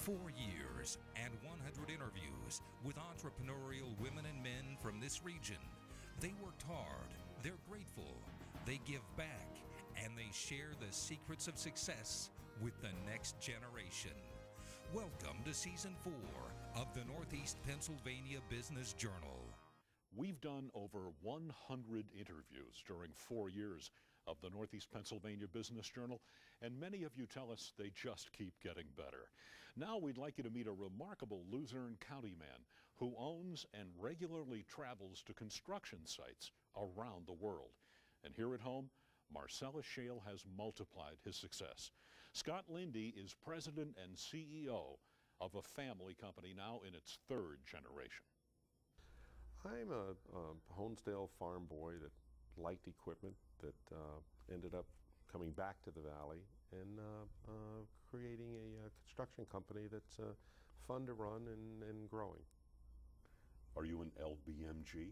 4 years and 100 interviews with entrepreneurial women and men from this region. They worked hard, they're grateful, they give back, and they share the secrets of success with the next generation. Welcome to Season 4 of the Northeast Pennsylvania Business Journal. We've done over 100 interviews during 4 years of the Northeast Pennsylvania Business Journal, and many of you tell us they just keep getting better. Now we'd like you to meet a remarkable Luzerne County man who owns and regularly travels to construction sites around the world. And here at home, Marcellus Shale has multiplied his success. Scott Linde is president and CEO of a family company now in its third generation. I'm a Honesdale farm boy that liked equipment, that ended up coming back to the valley and creating a construction company that's fun to run and growing. Are you an LBMG?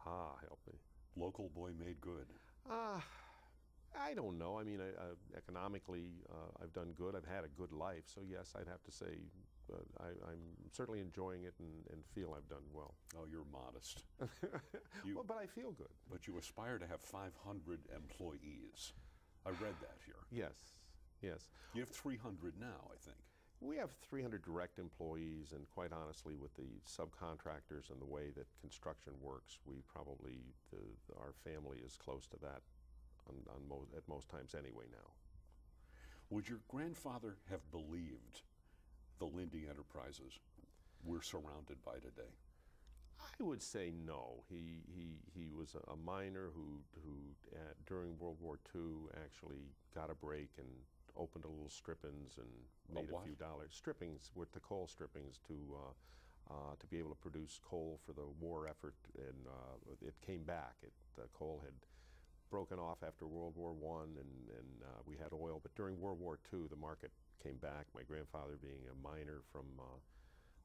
Help me. Local boy made good. I don't know. I mean, economically, I've done good. I've had a good life. So yes, I'd have to say I'm certainly enjoying it and feel I've done well. Oh, you're modest. Well, but I feel good. But you aspire to have 500 employees. I read that here. Yes, yes. You have 300 now, I think. We have 300 direct employees, and quite honestly, with the subcontractors and the way that construction works, we probably, our family is close to that at most times anyway now. Would your grandfather have believed the Linde enterprises we're surrounded by today? I would say no. He was a miner who during World War II actually got a break and opened a little strippings and made a few dollars. Strippings with the coal strippings to be able to produce coal for the war effort, and it came back. The coal had broken off after World War I, and we had oil, but during World War II the market came back, my grandfather being a miner from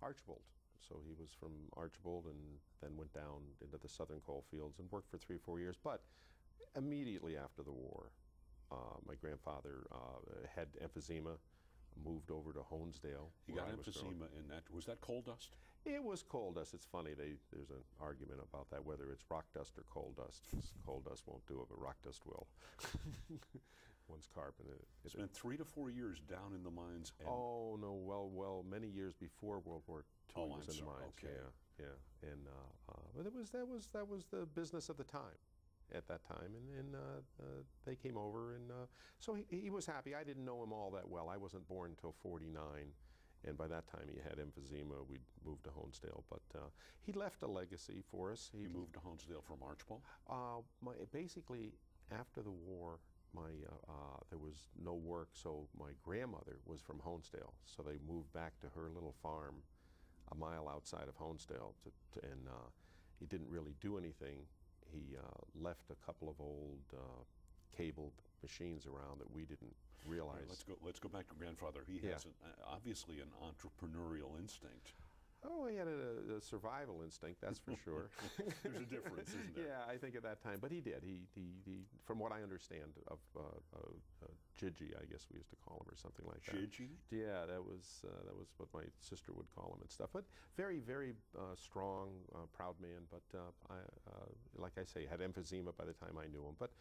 Archbold. So he was from Archbold and then went down into the southern coal fields and worked for 3 or 4 years. But immediately after the war, my grandfather had emphysema, moved over to Honesdale. He got emphysema in that. Was that coal dust? It was coal dust. It's funny, there's an argument about that, whether it's rock dust or coal dust, 'cause coal dust won't do it, but rock dust will. One's carbon. Spent 3 to 4 years down in the mines. And oh, no, well, many years before World War II he was in the mines. Okay. Yeah. And but that was the business of the time. At that time, and they came over, and so he was happy. I didn't know him all that well. I wasn't born until '49, and by that time he had emphysema. We'd moved to Honesdale, but he left a legacy for us. He moved to Honesdale from Archbold? Basically, after the war, there was no work, so my grandmother was from Honesdale, so they moved back to her little farm a mile outside of Honesdale, and he didn't really do anything. He left a couple of old cable machines around that we didn't realize. Let's go back to grandfather. He has obviously an entrepreneurial instinct. Oh, he had a survival instinct, that's for sure. There's a difference, isn't there? Yeah, I think at that time. But he did. He from what I understand of Gigi, I guess we used to call him, or something like that. Gigi? Yeah, that was what my sister would call him and stuff. But very, very strong, proud man. But like I say, had emphysema by the time I knew him. But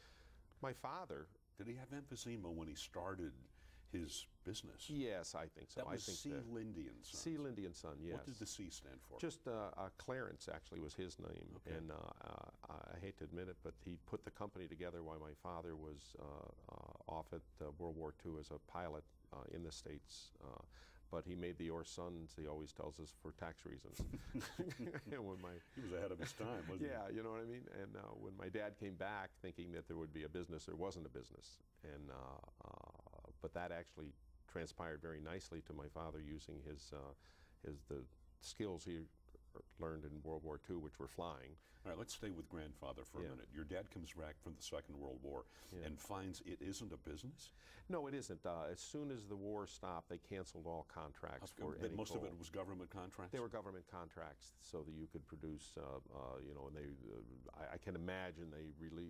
my father. Did he have emphysema when he started his business? Yes, I think so. That was C. Linde and Son. C. Linde and Son, yes. What did the C stand for? Just Clarence, actually, was his name. Okay. And I hate to admit it, but he put the company together while my father was off at World War II as a pilot in the States. But he made the Or Sons, he always tells us, for tax reasons. He was ahead of his time, wasn't he? Yeah, you know what I mean? And when my dad came back thinking that there would be a business, there wasn't a business. And but that actually transpired very nicely to my father using the skills he learned in World War II, which were flying. All right, let's stay with grandfather for a minute. Your dad comes back from the Second World War and finds it isn't a business? No, it isn't. As soon as the war stopped, they canceled all contracts for any most coal. of it was government contracts? They were government contracts so that you could produce, you know, and I can imagine they really,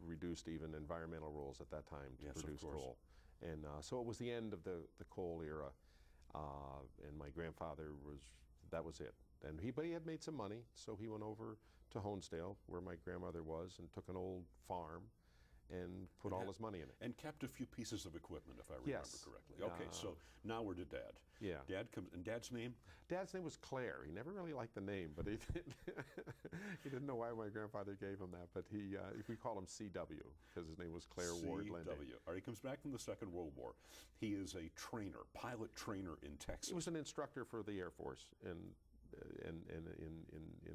reduced even environmental rules at that time to produce coal. And so it was the end of the coal era. grandfather that was it. But he had made some money, so he went over to Honesdale, where my grandmother was, and took an old farm and put all his money in it. And kept a few pieces of equipment, if I remember correctly. Okay, so now we're to Dad. Yeah. Dad comes, and Dad's name? Dad's name was Claire. He never really liked the name, but he didn't know why my grandfather gave him that. But we call him C.W. because his name was Claire Ward Linde. C.W. All right, he comes back from the Second World War. He is a trainer, pilot trainer in Texas. He was an instructor for the Air Force in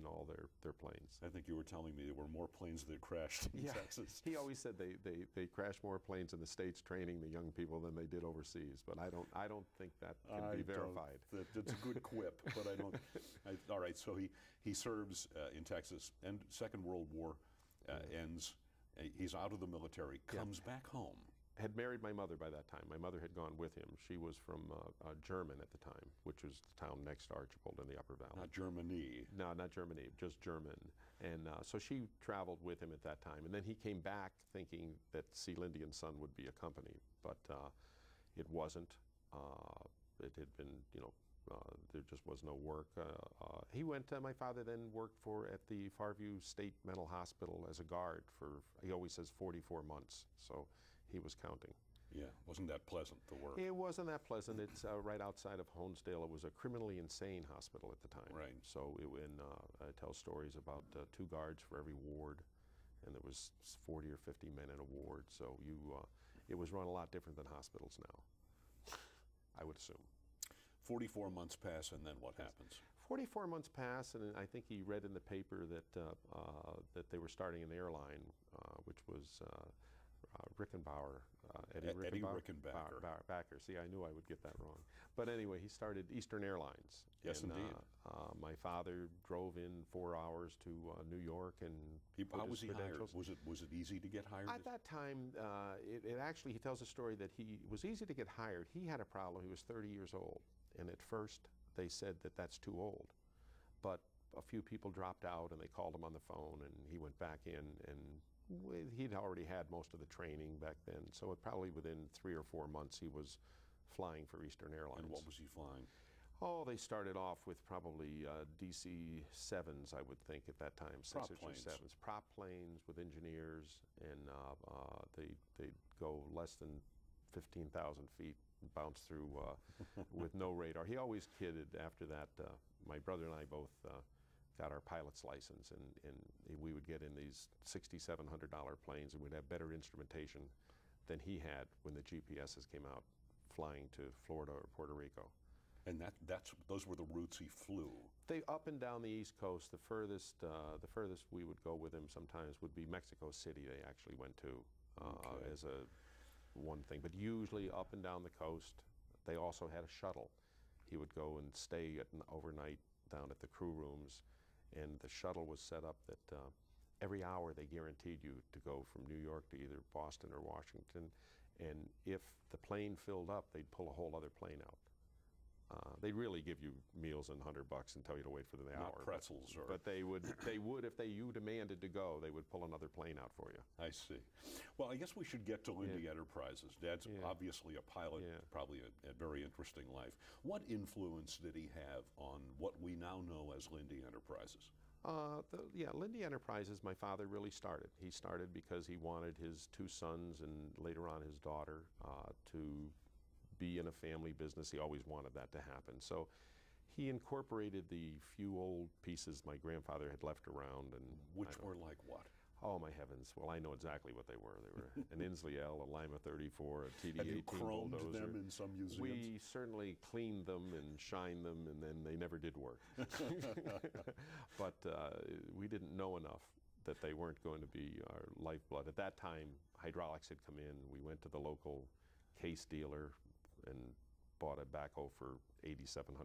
all their planes. I think you were telling me there were more planes that crashed in Texas. He always said they crash more planes in the States training the young people than they did overseas, but I don't think that can be verified. That's a good quip, but I don't. All right, so he serves in Texas, and Second World War ends. He's out of the military, comes back home. Had married my mother by that time. My mother had gone with him. She was from German at the time, which was the town next to Archibald in the Upper Valley. Not Germany. No, not Germany, just German. And so she traveled with him at that time. And then he came back thinking that C. Linde and Son would be a company, but it wasn't. It had been, there just was no work. He went, my father then worked at the Farview State Mental Hospital as a guard for, he always says 44 months. So he was counting. Yeah, wasn't that pleasant, the work? It wasn't that pleasant. It's right outside of Honesdale. It was a criminally insane hospital at the time. Right. So I tell stories about 2 guards for every ward, and there was 40 or 50 men in a ward. So it was run a lot different than hospitals now, I would assume. 44 months pass, and then what happens? 44 months pass, and I think he read in the paper that they were starting an airline, which was Rickenbauer, Eddie Rickenbacker. See, I knew I would get that wrong. But anyway, he started Eastern Airlines. Yes, and, indeed. My father drove in 4 hours to New York and how was he hired? Was it easy to get hired? At that time, he tells a story that he was easy to get hired. He had a problem. He was 30 years old, and at first they said that that's too old. But a few people dropped out, and they called him on the phone, and he went back in, and he'd already had most of the training back then, so probably within 3 or 4 months he was flying for Eastern Airlines. And what was he flying? Oh, they started off with probably DC-7s, I would think, at that time. Prop 6 or planes. 7s. Prop planes with engineers, and they'd go less than 15,000 feet, bounce through with no radar. He always kidded after that. My brother and I both got our pilot's license, and we would get in these $6,700 planes, and we'd have better instrumentation than he had when the GPSs came out flying to Florida or Puerto Rico. And those were the routes he flew. They up and down the East Coast. The furthest we would go with him sometimes would be Mexico City. They actually went to as a one thing, but usually up and down the coast. They also had a shuttle. He would go and stay overnight down at the crew rooms. And the shuttle was set up that every hour they guaranteed you to go from New York to either Boston or Washington. And if the plane filled up, they'd pull a whole other plane out. They'd really give you meals and $100 and tell you to wait for the Not hour. pretzels, but they would if you demanded to go, they would pull another plane out for you. I see. Well, I guess we should get to Linde Enterprises. Dad's obviously a pilot, probably a very interesting life. What influence did he have on what we now know as Linde Enterprises? Linde Enterprises, my father really started. He started because he wanted his 2 sons and later on his daughter to be in a family business. He always wanted that to happen. So he incorporated the few old pieces my grandfather had left around. And which were like what? Oh, my heavens. Well, I know exactly what they were. They were an Inslee L, a Lima 34, a TD-18 Have you chromed bulldozer. them in some museums? We certainly cleaned them and shined them, and then they never did work. But we didn't know enough that they weren't going to be our lifeblood. At that time, hydraulics had come in. We went to the local case dealer and bought a backhoe for $8,700.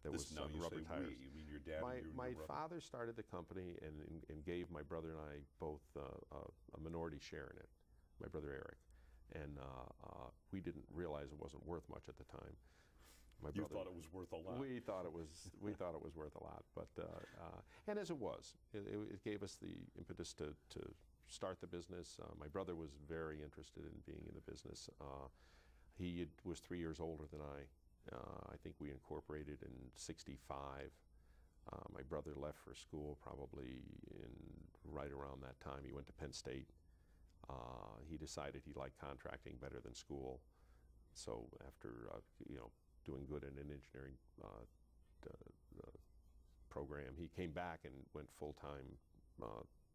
There was now you rubber say tires. we. You mean your dad? My father started the company and gave my brother and I both a minority share in it. My brother Eric, and we didn't realize it wasn't worth much at the time. You thought it was worth a lot. We thought it was worth a lot, but and as it was, it gave us the impetus to start the business. My brother was very interested in being in the business. He was 3 years older than I think we incorporated in '65. My brother left for school probably right around that time. He went to Penn State. He decided he liked contracting better than school. So after doing good in an engineering program, he came back and went full-time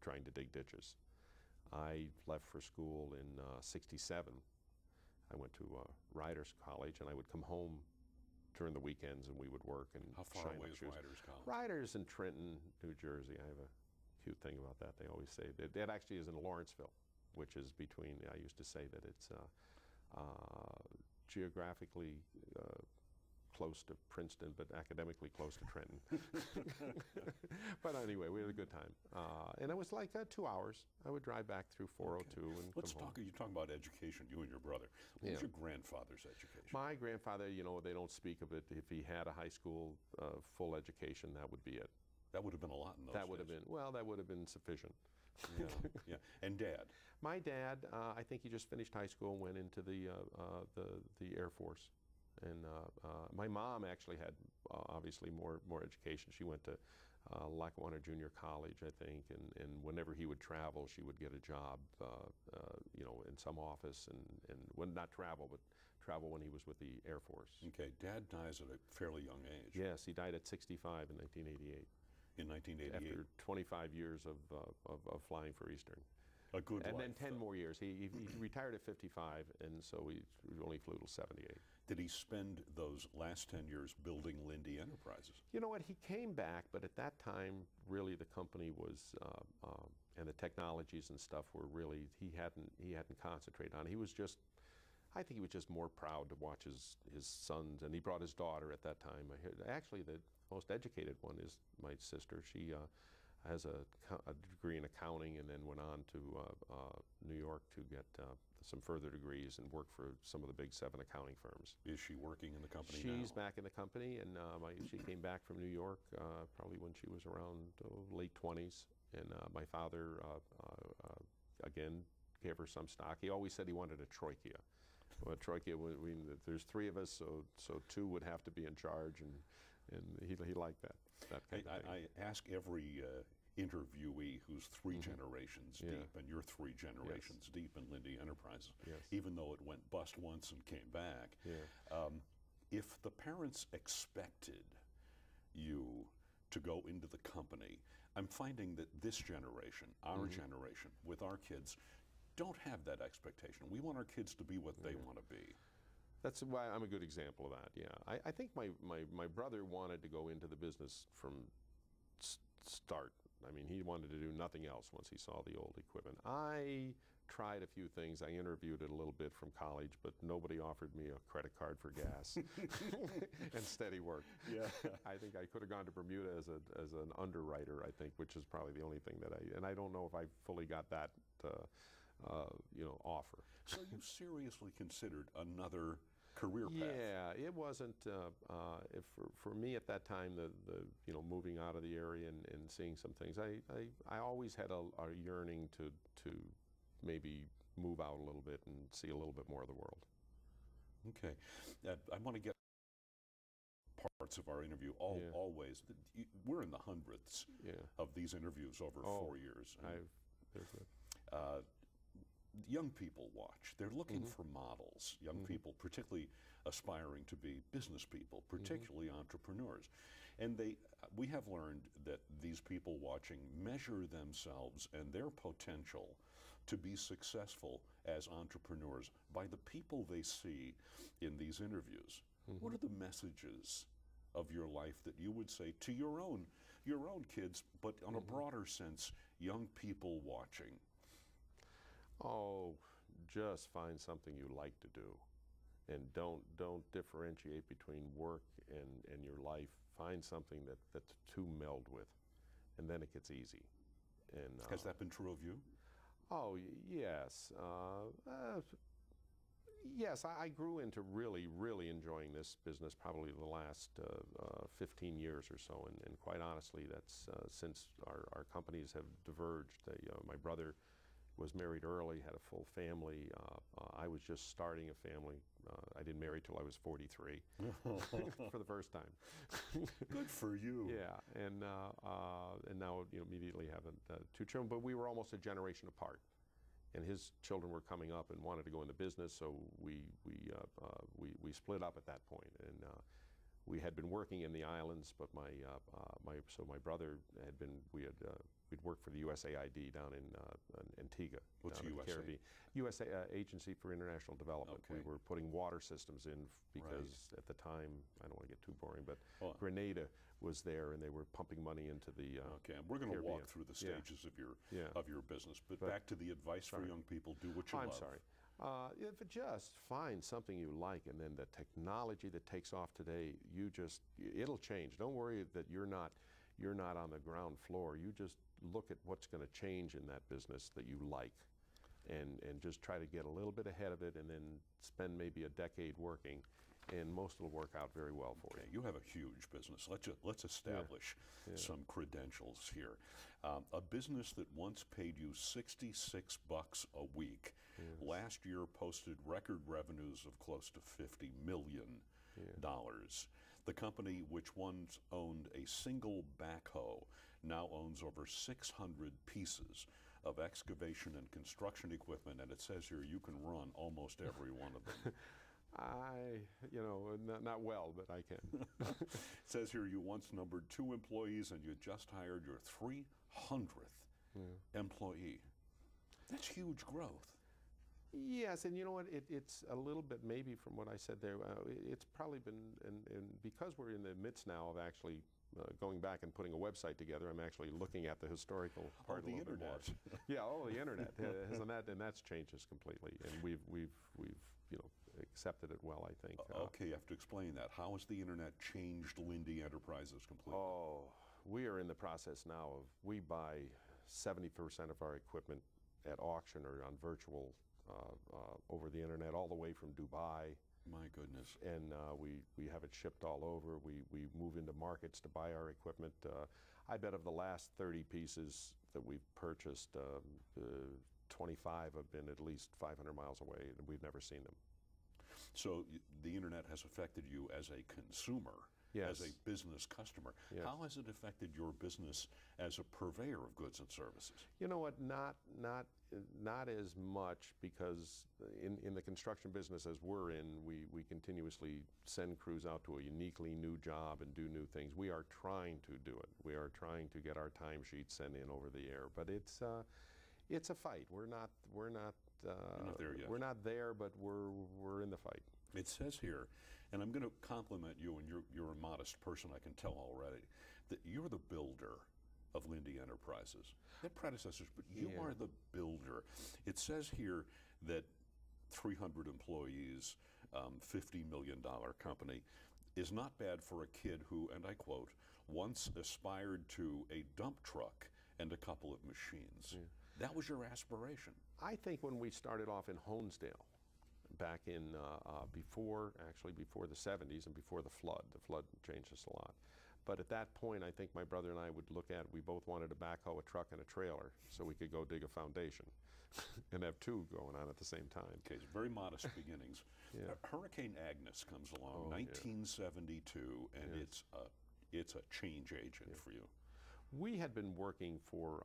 trying to dig ditches. I left for school in '67. I went to Riders College, and I would come home during the weekends, and we would work and How far away is Riders College? Riders in Trenton, New Jersey. I have a cute thing about that. They always say that actually is in Lawrenceville, which is between. I used to say that it's geographically close to Princeton, but academically close to Trenton. But anyway, we had a good time. And it was like 2 hours. I would drive back through 402 and Let's come home. talk, you talk about education, you and your brother. What was your grandfather's education? My grandfather, they don't speak of it. If he had a high school full education, that would be it. That would have been a lot in those days. That would have been, well, that would have been sufficient. Yeah, yeah. And Dad? My dad, I think he just finished high school and went into the Air Force. And my mom actually had obviously more education. She went to Lackawanna Junior College, I think, and whenever he would travel, she would get a job, in some office, and when not travel, but travel when he was with the Air Force. Okay, Dad dies at a fairly young age. Yes, he died at 65 in 1988. In 1988. After 25 years of flying for Eastern. A good life. And then 10 more years. He retired at 55, and so he only flew till 78. Did he spend those last 10 years building Linde Enterprises? You know what? He came back, but at that time, really, the company was, and the technologies and stuff were really, he hadn't concentrated on. He was just, I think he was just more proud to watch his sons, and he brought his daughter at that time. Actually, the most educated one is my sister. She has a degree in accounting and then went on to New York to get some further degrees and work for some of the big 7 accounting firms. Is she working in the company now? She's back in the company, and she came back from New York probably when she was around late 20s. And my father, again, gave her some stock. He always said he wanted a trochea. Well, trochea, there's 3 of us, so 2 would have to be in charge, and he liked that kind of thing. I ask every interviewee who's 3 generations deep, and you're 3 generations deep in Linde Enterprises, even though it went bust once and came back. If the parents expected you to go into the company, I'm finding that this generation, our generation, with our kids, don't have that expectation. We want our kids to be what they want to be. That's why I'm a good example of that, yeah. I think my brother wanted to go into the business from start. I mean, he wanted to do nothing else once he saw the old equipment. I tried a few things. I interviewed it a little bit from college, but nobody offered me a credit card for gas and steady work. Yeah, I think I could have gone to Bermuda as an underwriter, I think, which is probably the only thing that and I don't know if I fully got that offer. So you seriously considered another career path? Yeah, it wasn't for me at that time. The moving out of the area and seeing some things. I always had a yearning to maybe move out a little bit and see a little bit more of the world. Okay, I want to get parts of our interview always. We're in the hundreds of these interviews over 4 years. Young people watch. They're looking for models. Young people, particularly aspiring to be business people, particularly entrepreneurs. And we have learned that these people watching measure themselves and their potential to be successful as entrepreneurs by the people they see in these interviews. What are the messages of your life that you would say to your own kids, but on a broader sense, young people watching? Oh, just find something you like to do, and don't differentiate between work and your life. Find something that the 2 meld with, and then it gets easy. And has that been true of you? Oh yes, yes. I grew into really enjoying this business probably the last 15 years or so, and quite honestly, that's since our companies have diverged. My brother was married early, had a full family. I was just starting a family I didn't marry till I was 43 for the first time. Good for you. Yeah, and now immediately have two children. But we were almost a generation apart, and his children were coming up and wanted to go into business, so we split up at that point. And we had been working in the islands, but my brother had been we'd worked for the USAID down in Antigua. What's down in the USA? Caribbean. USA Agency for International Development. Okay. We were putting water systems in because at the time, I don't want to get too boring, but Grenada was there and they were pumping money into the Okay, and we're going to Caribbean. walk through the stages of your business, but But- back to the advice for young people: do what you I'm love. sorry. If it just find something you like, and then the technology that takes off today, it'll change. Don't worry that you're not on the ground floor. You just look at what's going to change in that business that you like, and just try to get a little bit ahead of it, and then spend maybe a decade working, and most will work out very well for Okay, you. you have a huge business. Let's establish some credentials here. A business that once paid you $66 a week, last year posted record revenues of close to $50 million. The company, which once owned a single backhoe, now owns over 600 pieces of excavation and construction equipment, and it says here you can run almost every one of them. Not well, but I can. It says here you once numbered 2 employees and you just hired your 300th employee. That's huge growth. Yes, and you know what? It's a little bit maybe from what I said there. It's probably been, and because we're in the midst now of actually going back and putting a website together, I'm actually looking at the historical part of the internet. The internet, and that's changed us completely, and we've accepted it well, I think. Okay, you have to explain that. How has the internet changed Linde Enterprises completely? Oh, we are in the process now of, we buy 70% of our equipment at auction or on virtual over the internet, all the way from Dubai. My goodness. And we have it shipped all over. We move into markets to buy our equipment. I bet of the last 30 pieces that we've purchased, 25 have been at least 500 miles away, and we've never seen them. So the internet has affected you as a consumer, as a business customer. Yes. How has it affected your business as a purveyor of goods and services? You know what? Not as much, because in the construction business as we're in, we continuously send crews out to a uniquely new job and do new things. We are trying to do it. We are trying to get our timesheets sent in over the air, but it's a fight. We're not there yet. We're not there, but we're in the fight. It says here, and I'm going to compliment you, and you're a modest person, I can tell already, that you're the builder of Linde Enterprises. They're predecessors, but you are the builder. It says here that 300 employees, $50 million company, is not bad for a kid who, and I quote, once aspired to a dump truck and a couple of machines. That was your aspiration. I think when we started off in Honesdale, back in before the 70s and before the flood changed us a lot. But at that point, I think my brother and I would look at, we both wanted a backhoe, a truck, and a trailer, so we could go dig a foundation and have 2 going on at the same time. Okay, it's very modest beginnings. Hurricane Agnes comes along, 1972, and it's a change agent for you. We had been working for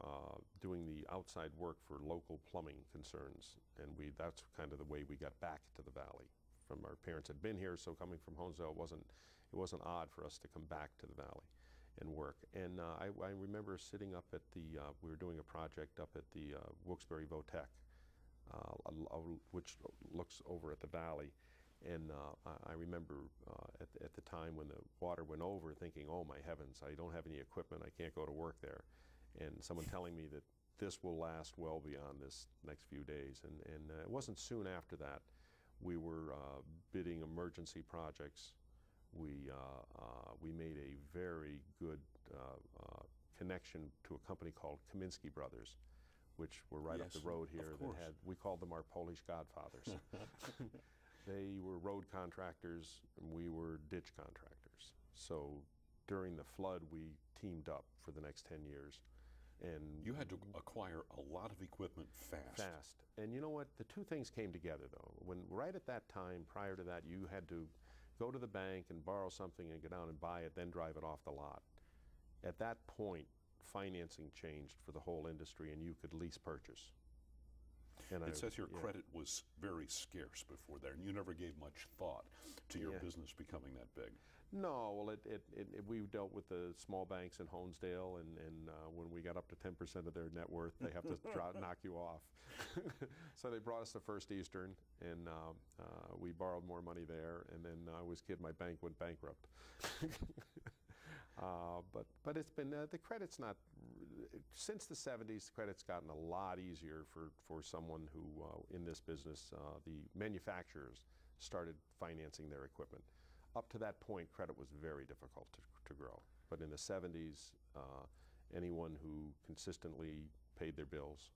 doing the outside work for local plumbing concerns, and that's kind of the way we got back to the valley. From our parents had been here, so coming from Honesdale, it wasn't odd for us to come back to the valley and work. And I remember sitting up at we were doing a project up at the Wilkes-Barre Votech, which looks over at the valley. And I remember at the time when the water went over, thinking, oh my heavens, I don't have any equipment, I can't go to work there. And someone telling me that this will last well beyond this next few days. And it wasn't soon after that we were bidding emergency projects. We made a very good connection to a company called Kaminsky Brothers, which were right up the road here. We called them our Polish godfathers. They were road contractors, and we were ditch contractors. So during the flood, we teamed up for the next 10 years And you had to acquire a lot of equipment fast. Fast. And you know what? The two things came together, though. When right at that time, prior to that, you had to go to the bank and borrow something and go down and buy it, then drive it off the lot. At that point, financing changed for the whole industry, and you could lease purchase. And it says your credit was very scarce before there, and you never gave much thought to your business becoming that big. No, well, we dealt with the small banks in Honesdale, and when we got up to 10% of their net worth, they have to knock you off. So they brought us to First Eastern, and we borrowed more money there, and then I was kid, my bank went bankrupt. But it's been, the credit's not, since the 70s, the credit's gotten a lot easier for someone who, in this business, the manufacturers started financing their equipment. Up to that point, credit was very difficult to grow. But in the 70s, anyone who consistently paid their bills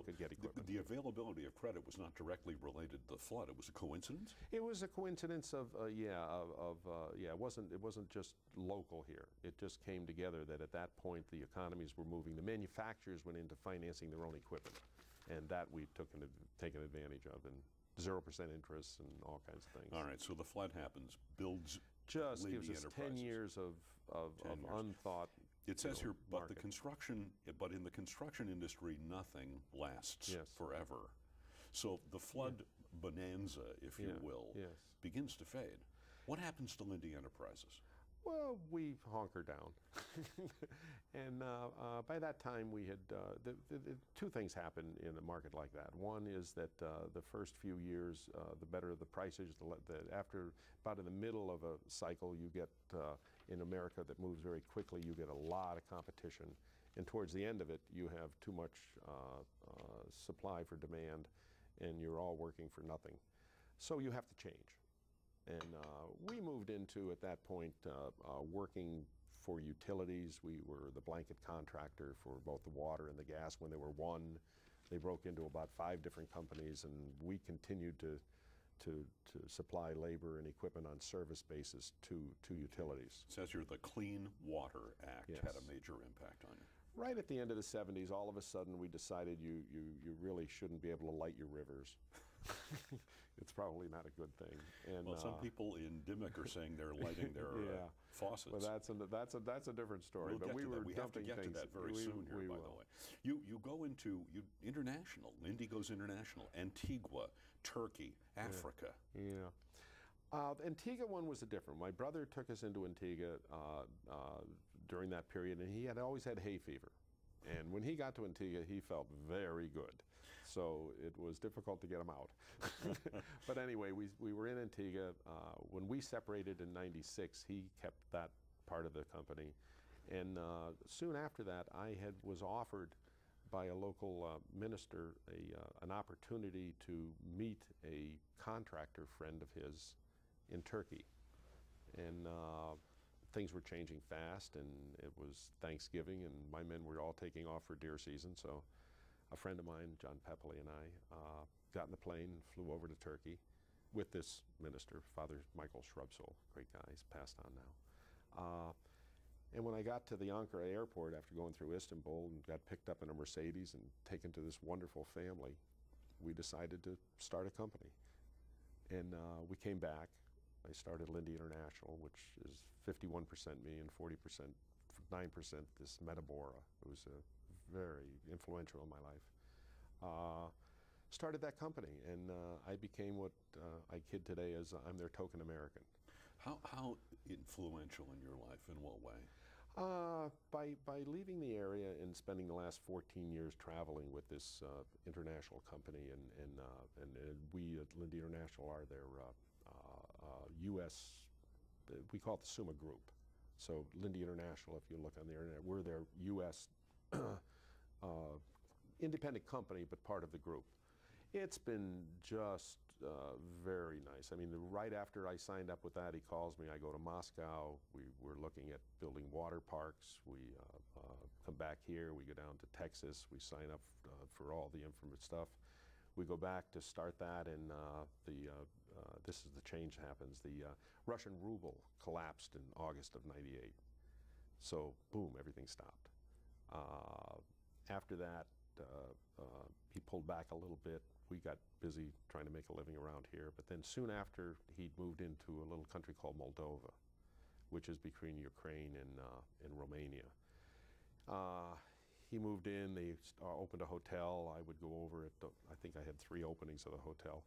could get equipment. The availability of credit was not directly related to the flood. It was a coincidence? It was a coincidence of, it wasn't just local here. It just came together that at that point the economies were moving. The manufacturers went into financing their own equipment, and that we've taken advantage of, and 0% interest and all kinds of things. All right, so the flood happens, builds just Linde gives us Enterprises. 10 years of unthought. It says here, but market. in the construction industry, nothing lasts forever. So the flood bonanza, if you will, begins to fade. What happens to Linde Enterprises? Well, we hunker down. And by that time we had, two things happen in a market like that. One is that the first few years, the better the prices, after about in the middle of a cycle, you get, in America that moves very quickly, you get a lot of competition. And towards the end of it, you have too much supply for demand, and you're all working for nothing. So you have to change. And we moved into, at that point, working for utilities. We were the blanket contractor for both the water and the gas. When they were one, they broke into about 5 different companies, and we continued to supply labor and equipment on service basis to utilities. It says here the Clean Water Act had a major impact on you. Right at the end of the 70s, all of a sudden we decided you really shouldn't be able to light your rivers. It's probably not a good thing. And, well, some people in Dimock are saying they're lighting their faucets. Well, that's a different story. We'll but we were we have to get to that very soon here, by the way. You go into international. Linde goes international. Antigua, Turkey, Africa. Antigua one was a different. My brother took us into Antigua during that period, and he had always had hay fever. And when he got to Antigua, he felt very good. So it was difficult to get him out. But anyway, we were in Antigua. When we separated in '96, he kept that part of the company. And soon after that, I was offered by a local minister an opportunity to meet a contractor friend of his in Turkey. And things were changing fast, and it was Thanksgiving, and my men were all taking off for deer season. So a friend of mine, John Pepley, and I got in the plane and flew over to Turkey with this minister, Father Michael Shrubsole, great guy, he's passed on now. And when I got to the Ankara airport after going through Istanbul and got picked up in a Mercedes and taken to this wonderful family, we decided to start a company. And we came back. I started Linde International, which is 51% me and 40%, 9% this Metabora. It was very influential in my life. Started that company, and I became what I kid today as I'm their token American. How influential in your life? In what way? By leaving the area and spending the last 14 years traveling with this international company, and we at Linde International are their U.S. We call it the SUMA Group. So Linde International, if you look on the internet, we're their U.S. Independent company, but part of the group. It's been just very nice. I mean, right after I signed up with that, he calls me. I go to Moscow. We're looking at building water parks. We come back here. We go down to Texas. We sign up for all the informative stuff. We go back to start that, and this is the change that happens. The Russian ruble collapsed in August of '98. So, boom, everything stopped. After that, he pulled back a little bit. We got busy trying to make a living around here. But then soon after, he'd moved into a little country called Moldova, which is between Ukraine and Romania. He moved in, they opened a hotel. I would go over it. I think I had 3 openings of the hotel.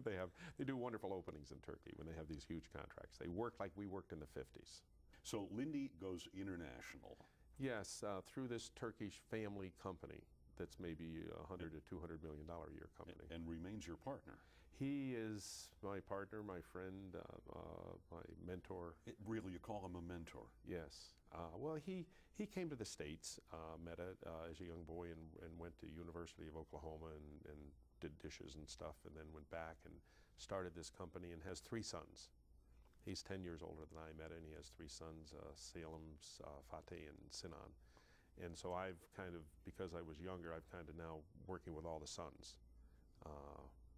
They do wonderful openings in Turkey when they have these huge contracts. They work like we worked in the 50s. So Linde goes international. Yes, through this Turkish family company that's maybe $100 to $200 million a year company. And remains your partner. He is my partner, my friend, my mentor. Really, you call him a mentor? Yes. Well, he came to the States, met as a young boy and went to University of Oklahoma and did dishes and stuff, and then went back and started this company and has 3 sons. He's 10 years older than I met, and he has 3 sons, Salem, Fateh, and Sinan. And so I've kind of, because I was younger, I've kind of now working with all the sons.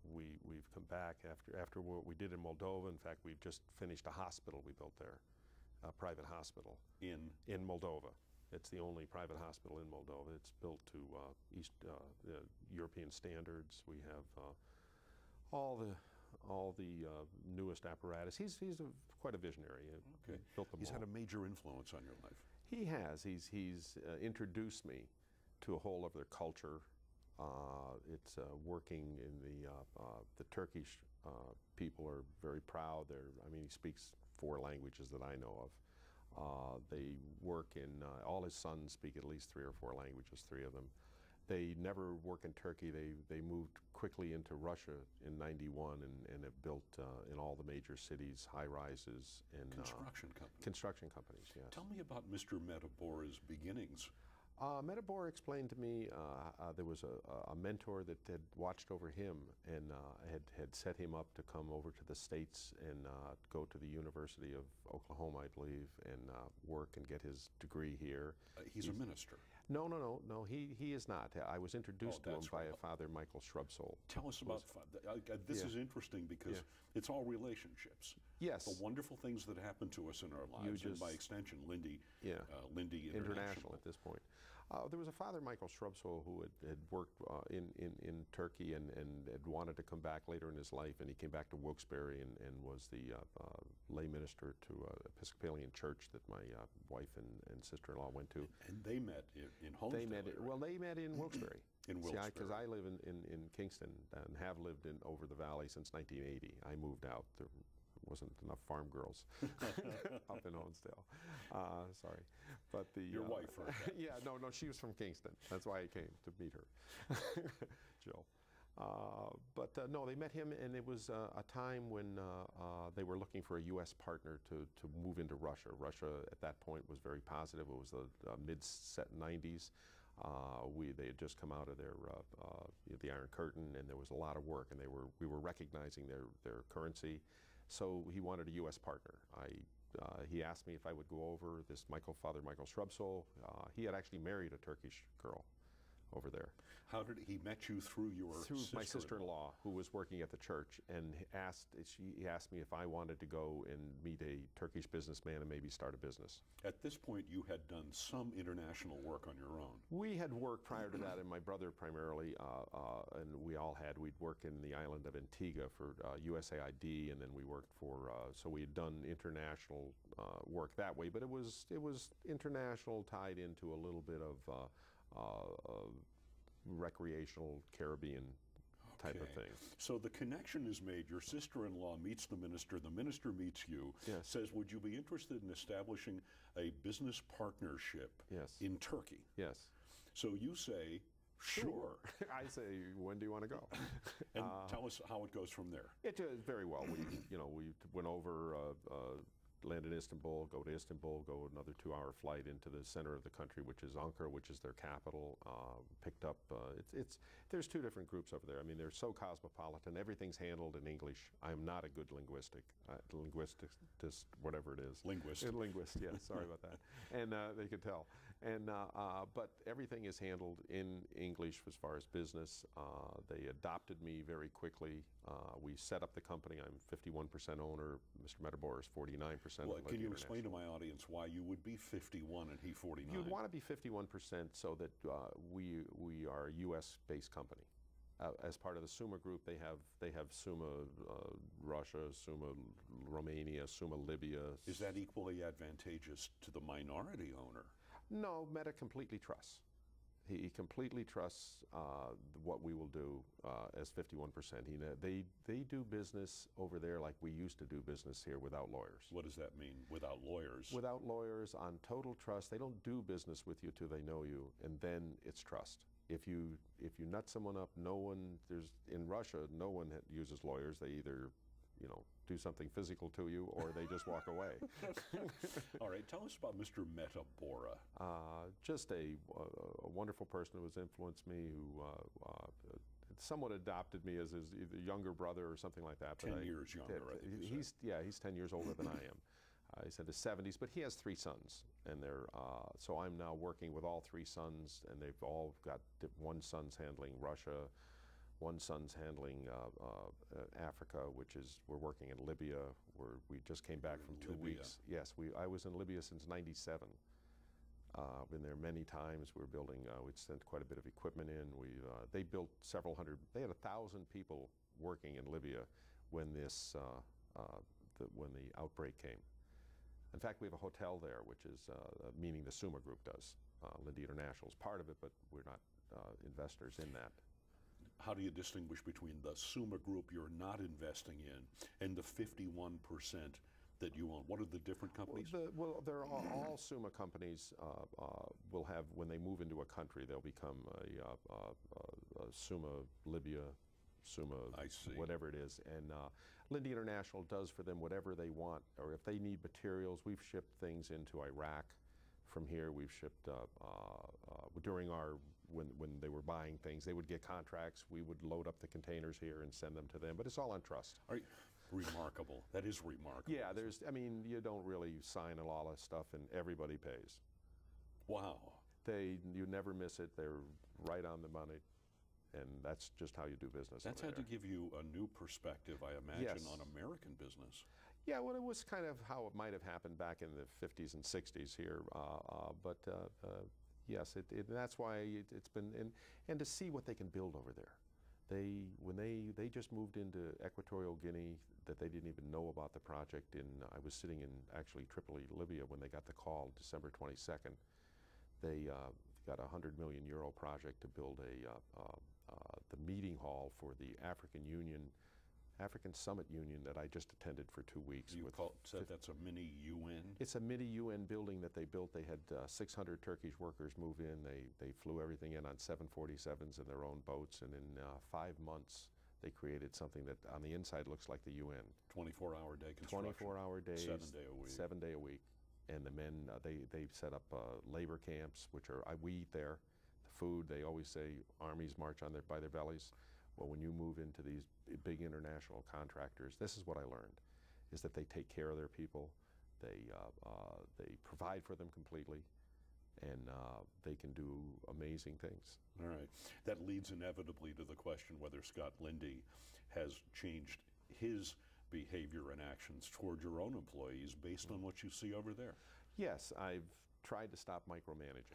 We've come back after what we did in Moldova. In fact, we've just finished a hospital we built there, a private hospital. In Moldova. It's the only private hospital in Moldova. It's built to European standards. We have all the newest apparatus. He's quite a visionary. Okay. He's had a major influence on your life. He has. He's introduced me to a whole other culture. It's working in the Turkish people are very proud. He speaks 4 languages that I know of. They work in, all his sons speak at least 3 or 4 languages, 3 of them. They never work in Turkey. They moved quickly into Russia in '91 and have built in all the major cities high-rises and construction companies. Construction companies, yes. Tell me about Mr. Metabora's beginnings. Metabor explained to me there was a mentor that had watched over him and had set him up to come over to the States and go to the University of Oklahoma, I believe, and work and get his degree here. He's a minister. No, he is not. I was introduced to him by a Father Michael Shrubsole. Tell us about, this is interesting because it's all relationships. Yes. The wonderful things that happen to us in our lives, and by extension, Linde International at this point. There was a Father Michael Shrubsole who had worked in Turkey and had wanted to come back later in his life, and he came back to Wilkes-Barre and was the lay minister to Episcopalian church that my wife and sister-in-law went to. And they met in Homestead. They met in Wilkes-Barre. In Wilkes-Barre. Because I live in Kingston and have lived over the valley since 1980. I moved out. There wasn't enough farm girls up in Honesdale. Sorry. But your wife heard that. Yeah, no, she was from Kingston. That's why I came to meet her, Jill. No, they met him, and it was a time when they were looking for a U.S. partner to move into Russia. Russia at that point was very positive. It was the mid-90s. They had just come out of the Iron Curtain, and there was a lot of work, and we were recognizing their currency. So he wanted a U.S. partner. He asked me if I would go over. Father Michael Shrubsole, he had actually married a Turkish girl over there. How did he met you through my sister-in-law, who was working at the church, and he asked me if I wanted to go and meet a Turkish businessman and maybe start a business. At this point, you had done some international work on your own. We had worked prior to that, and my brother primarily, and we'd work in the island of Antigua for USAID, and then we worked for, so we had done international work that way, but it was international tied into a little bit of recreational Caribbean type of thing. So the connection is made. Your sister-in-law meets the minister meets you, says, would you be interested in establishing a business partnership in Turkey? Yes. So you say, sure. I say, when do you want to go? And tell us how it goes from there. It does very well. We went over, land in Istanbul, go to Istanbul, go another 2-hour flight into the center of the country, which is Ankara, which is their capital. Picked up, there's 2 different groups over there. I mean, they're so cosmopolitan. Everything's handled in English. I'm not a good linguist, whatever it is. Linguist. Linguist, yeah, sorry about that. And they could tell. And but everything is handled in English as far as business. They adopted me very quickly. We set up the company. I'm 51% owner. Mr. Metabor is 49%. Well, can you explain to my audience why you would be 51 and he 49? You'd want to be 51% so that we are a U.S.-based company. As part of the SUMA group, they have SUMA Russia, SUMA Romania, SUMA Libya. Is that equally advantageous to the minority owner? No, Meta completely trusts. He completely trusts what we will do as 51%. They do business over there like we used to do business here without lawyers. What does that mean, without lawyers? Without lawyers, on total trust. They don't do business with you till they know you, and then it's trust. If you nut someone up, in Russia, no one uses lawyers. They either, do something physical to you, or they just walk away. All right, tell us about Mr. Metabora. Just a wonderful person who has influenced me, who somewhat adopted me as his either younger brother or something like that. 10 years younger, I think. He's 10 years older than I am. He's in his 70s, but he has 3 sons, and so I'm now working with all 3 sons, and they've all got one son's handling Russia, one son's handling Africa, we're working in Libya. We just came back from 2 weeks. Yes, I was in Libya since '97. Been there many times. We'd sent quite a bit of equipment in. They built several hundred. They had 1,000 people working in Libya when when the outbreak came. In fact, we have a hotel there, which is meaning the SUMA group does. Linde International is part of it, but we're not investors in that. How do you distinguish between the SUMA group you're not investing in and the 51% that you own? What are the different companies? Well, they're all SUMA companies will have, when they move into a country, they'll become a SUMA Libya, SUMA, whatever it is. And Linde International does for them whatever they want, or if they need materials. We've shipped things into Iraq from here. We've shipped when they were buying things, they would get contracts. We would load up the containers here and send them to them, but it's all on trust. Remarkable. That is remarkable. Yeah, you don't really sign a lot of stuff and everybody pays. Wow. You never miss it. They're right on the money. And that's just how you do business. That's had to give you a new perspective, I imagine, on American business. Yeah, well, it was kind of how it might have happened back in the 50s and 60s here. Yes, that's why it's been, and to see what they can build over there. When they just moved into Equatorial Guinea, that they didn't even know about the project. I was sitting in actually Tripoli, Libya, when they got the call, December 22nd. They got a €100 million project to build the meeting hall for the African Summit Union that I just attended for 2 weeks. You said that's a mini UN? It's a mini UN building that they built. They had 600 Turkish workers move in. They flew everything in on 747s in their own boats, and in 5 months they created something that on the inside looks like the UN. 24-hour day construction. 24-hour days. 7 day a week. 7 day a week. And the men, they set up labor camps, which we eat there. The food, they always say armies march by their bellies. Well, when you move into these big international contractors, this is what I learned, is that they take care of their people, they provide for them completely, and they can do amazing things. All right. That leads inevitably to the question whether Scott Linde has changed his behavior and actions toward your own employees based on what you see over there. Yes, I've tried to stop micromanaging.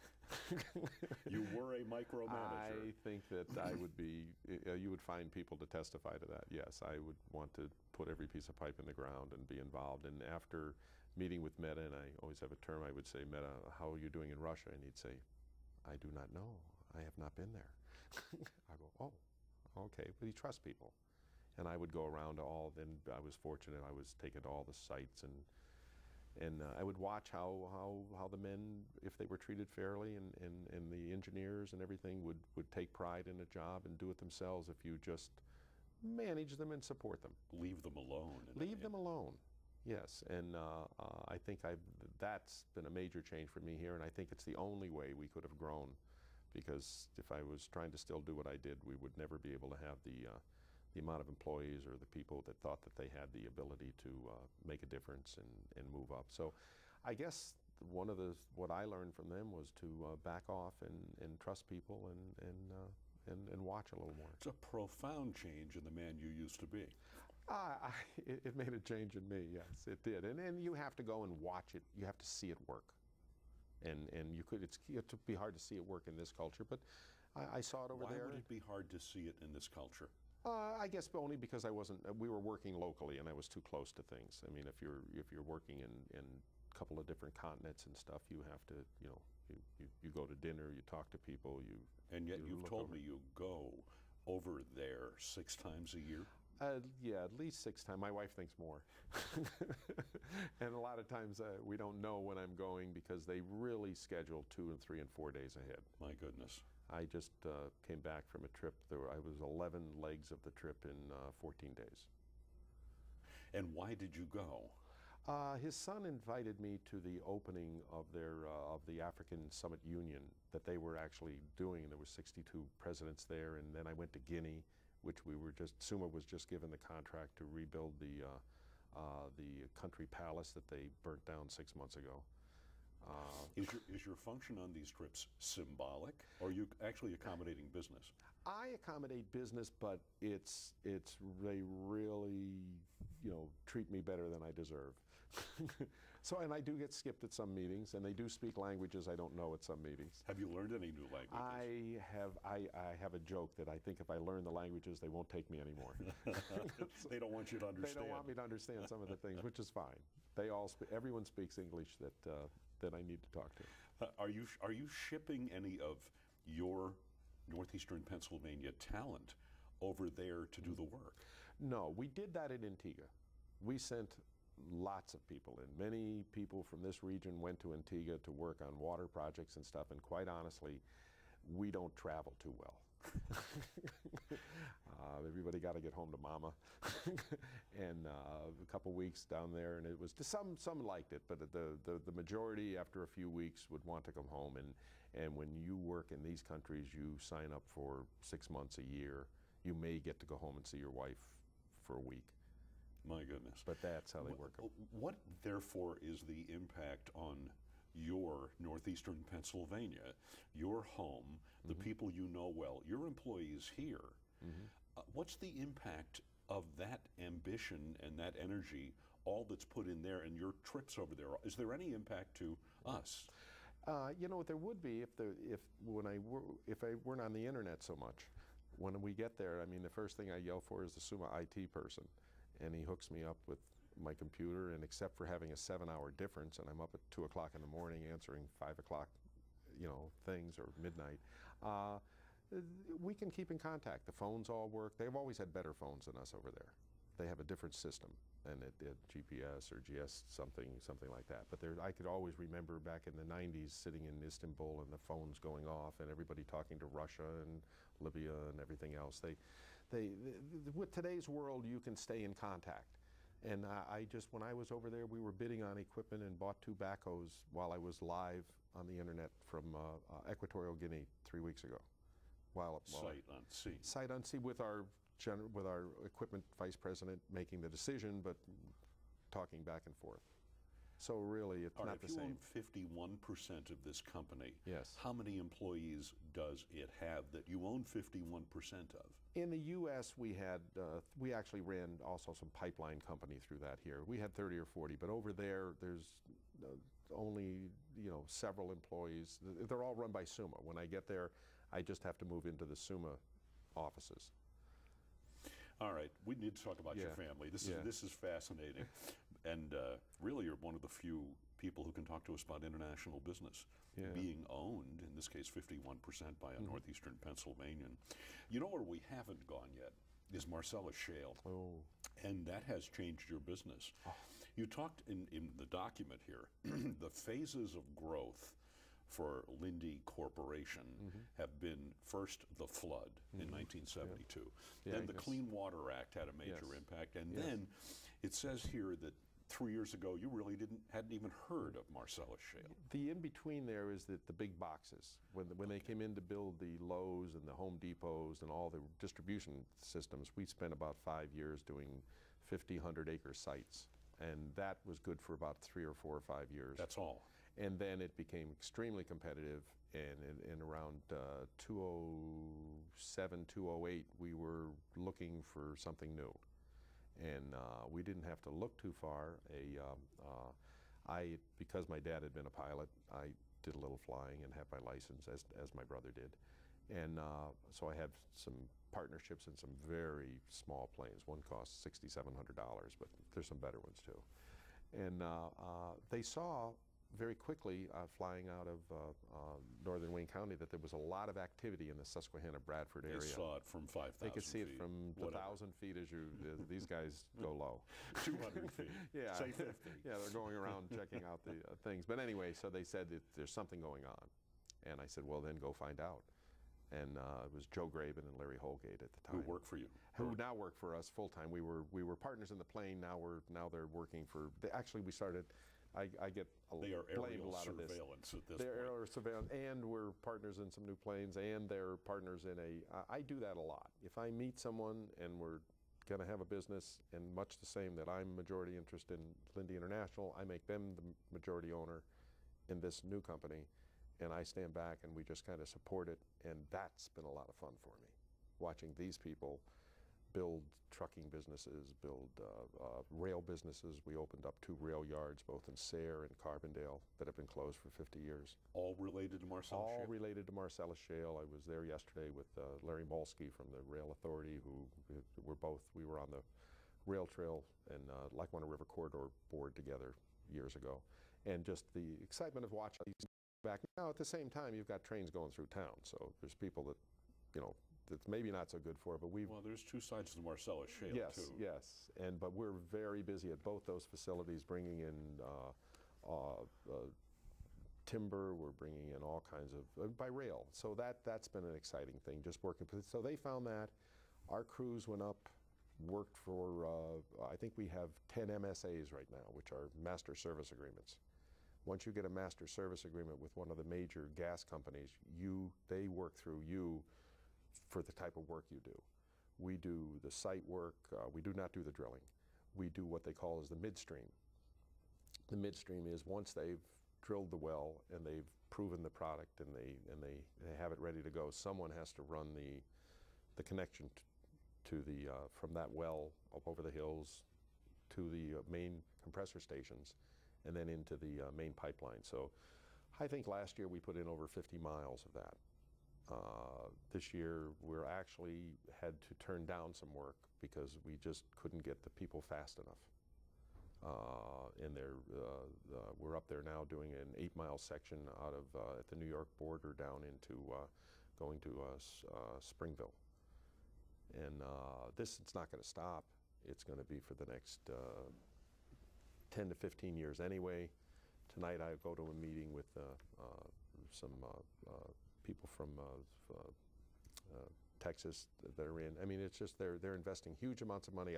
You were a micromanager. I think that you would find people to testify to that. Yes, I would want to put every piece of pipe in the ground and be involved. And after meeting with Meta, and I always have a term, I would say, Meta, how are you doing in Russia? And he'd say, I do not know. I have not been there. I go, oh, okay. But he trusts people. And I would go around to then I was fortunate, I was taken to all the sites, and I would watch how the men, if they were treated fairly, and the engineers and everything would take pride in a job and do it themselves if you just manage them and support them. Leave them alone. Leave them alone, yes. And I think that's been a major change for me here, and I think it's the only way we could have grown, because if I was trying to still do what I did, we would never be able to have the amount of employees or the people that thought that they had the ability to make a difference and move up. So I guess what I learned from them was to back off and trust people and watch a little more. It's a profound change in the man you used to be. It made a change in me, yes, it did. And you have to go and watch it. You have to see it work. And it'd be hard to see it work in this culture, but I saw it over there. Why would it be hard to see it in this culture? I guess only because we were working locally and I was too close to things. I mean, if you're working in a couple of different continents and stuff, you have to, you go to dinner, you talk to people, And yet you've told me you go over there 6 times a year? Yeah, at least 6 times. My wife thinks more. And a lot of times we don't know when I'm going because they really schedule 2 and 3 and 4 days ahead. My goodness. I just came back from a trip. I was 11 legs of the trip in 14 days. And why did you go? His son invited me to the opening of the African Summit Union that they were actually doing. There were 62 presidents there, and then I went to Guinea, which SUMA was just given the contract to rebuild the country palace that they burnt down 6 months ago. Is your function on these trips symbolic, or are you actually accommodating business? I accommodate business, but they really treat me better than I deserve. So, and I do get skipped at some meetings, and they do speak languages I don't know at some meetings. Have you learned any new languages? I have a joke that I think if I learn the languages, they won't take me anymore. They don't want you to understand. They don't want me to understand some of the things, which is fine. Everyone speaks English that I need to talk to. Are you shipping any of your northeastern Pennsylvania talent over there to do the work? No, we did that in Antigua. We sent lots of people in. Many people from this region went to Antigua to work on water projects and stuff, and quite honestly, we don't travel too well. Everybody got to get home to mama. And a couple weeks down there, and it was some liked it, but the majority after a few weeks would want to come home. And when you work in these countries, you sign up for 6 months a year. You may get to go home and see your wife for a week. My goodness. But that's how they work it. What, therefore, is the impact on your northeastern Pennsylvania, your home, the people you know well, your employees here? What's the impact of that ambition and that energy, all that's put in there, and your trips over there? Is there any impact to us? There would be if I weren't on the internet so much. When we get there, I mean, the first thing I yell for is the SUMA IT person. And he hooks me up with my computer, and except for having a 7-hour difference, and I'm up at 2 o'clock in the morning answering 5 o'clock, things, or midnight, we can keep in contact. The phones all work. They've always had better phones than us over there. They have a different system, and it GPS or GS something like that. But I could always remember back in the 90s sitting in Istanbul and the phones going off and everybody talking to Russia and Libya and everything else. With today's world, you can stay in contact. And when I was over there, we were bidding on equipment and bought 2 backhoes while I was live on the internet from Equatorial Guinea 3 weeks ago. Sight unseen. Sight unseen with our equipment vice president making the decision, but talking back and forth. So really, it's not the same. If you own 51% of this company, yes, how many employees does it have that you own 51% of? In the U.S., we actually ran also some pipeline company through that here. We had 30 or 40, but over there, there's only several employees. They're all run by SUMA. When I get there, I just have to move into the SUMA offices. All right, we need to talk about your family. This is fascinating, and really, you're one of the few people who can talk to us about international business being owned, in this case, 51% by a northeastern Pennsylvanian. You know where we haven't gone yet is Marcellus Shale, and that has changed your business. You talked in the document here, the phases of growth for Linde Corporation have been first the flood in 1972. Then the Clean Water Act had a major impact. And then it says here that 3 years ago you really hadn't even heard of Marcellus Shale. The in-between there is that the big boxes, when they came in to build the Lowe's and the Home Depots and all the distribution systems, we spent about 5 years doing 50, 100-acre sites. And that was good for about 3 or 4 or 5 years. That's all. And then it became extremely competitive, and in around 2007, 2008, we were looking for something new. And we didn't have to look too far. Because my dad had been a pilot, I did a little flying and had my license, as my brother did. And so I had some partnerships in some very small planes. One cost $6,700, but there's some better ones too. And they saw very quickly, flying out of northern Wayne County, that there was a lot of activity in the Susquehanna-Bradford area. They saw it from 5,000 feet. They could see it from 1,000 feet as these guys go low. 200 feet, yeah. say 50. Yeah, they're going around checking out the things. But anyway, so they said that there's something going on. And I said, well, then go find out. And it was Joe Graben and Larry Holgate at the time. Who worked for you? Who now work for us full time. We were partners in the plane. Now they're working for. Actually, we started. I get blamed a lot of this. Surveillance at this They're point. aerial surveillance, and we're partners in some new planes, and they're partners in I do that a lot. If I meet someone and we're going to have a business, and much the same that I'm majority interest in Linde International, I make them the majority owner in this new company, and I stand back and we just kind of support it, and that's been a lot of fun for me, watching these people build trucking businesses, build rail businesses. We opened up 2 rail yards, both in Sayre and Carbondale, that have been closed for 50 years. All related to Marcellus Shale? All related to Marcellus Shale. I was there yesterday with Larry Molsky from the Rail Authority, who we were on the rail trail and Lackawanna River Corridor board together years ago. And just the excitement of watching these back. Now, at the same time, you've got trains going through town, so there's people that, that's maybe not so good for it, but Well, there's 2 sides to the Marcellus Shale, too. Yes, but we're very busy at both those facilities, bringing in timber. We're bringing in all kinds of by rail. So that's been an exciting thing. Just working. So they found that our crews went up, worked for. I think we have 10 MSAs right now, which are master service agreements. Once you get a master service agreement with one of the major gas companies, they work through you for the type of work you do. We do the site work. We do not do the drilling. We do what they call as the midstream. The midstream is once they've drilled the well and they've proven the product and they have it ready to go, someone has to run the connection to the from that well up over the hills to the main compressor stations and then into the main pipeline. So I think last year we put in over 50 miles of that. This year we're actually had to turn down some work because we just couldn't get the people fast enough. We're up there now doing an 8-mile section out of at the New York border down into going to Springville. And it's not going to stop. It's going to be for the next 10 to 15 years anyway. Tonight I go to a meeting with some people from Texas that are in. I mean, it's just they're investing huge amounts of money.